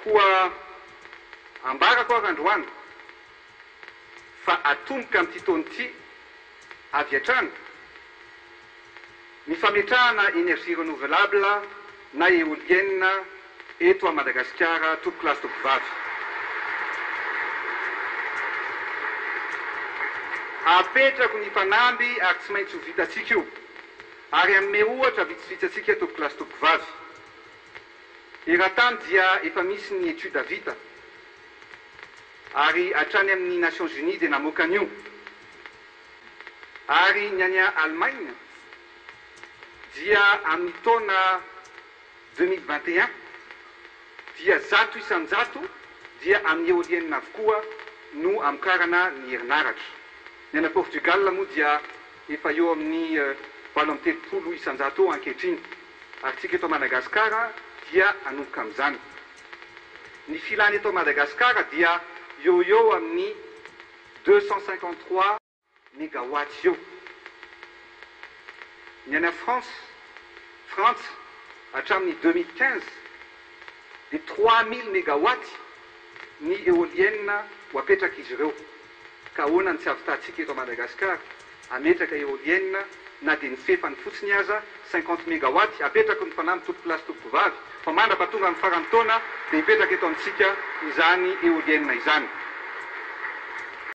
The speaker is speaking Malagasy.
koa ambara koa randroany fa atomboka amin'ity taona ity avy hatrany ny fametrahana énergie renouvelable na éolienne eto a Madagasikara tompo lasy tompo vavy. Apetrako ny mpanamby ary tsy maintsy ho vitatsika io ary amin'ny ohatra vitsivitsy tompo lasy tompo vavy. Eratany dia efa misy ny étude vita ary hatrany amin'ny Nations Unies dia namoaka an'io ary ny any Allemagne dia amin'ny taona 2021 dia 100% dia amin'ny éolienne avokoa no amokarana ny herinaratra. Ny any Portugal moa dia efa eo amin'ny 70% ankehitriny ary tsika eto Madagasikara dia anomboka amin'izany. Ny filany eto Madagasikara dia eo amin'ny 253 mégawatts eo. Ny any France hatramin'ny 2015 dia 3000 mégawatts ny éolienne ho apetraka izy ireo. Ka ahoana ny tsy ahavitatsika eto Madagasikara ametraka éolienne na dia ny fefany fotsiny aza 50 mégawatts apetraka ny fanamby tompo lasy tompo vavy fa mandrapatonga amin'ny faran'ny taona dia hipetraka eto amintsika izany éolienne izany.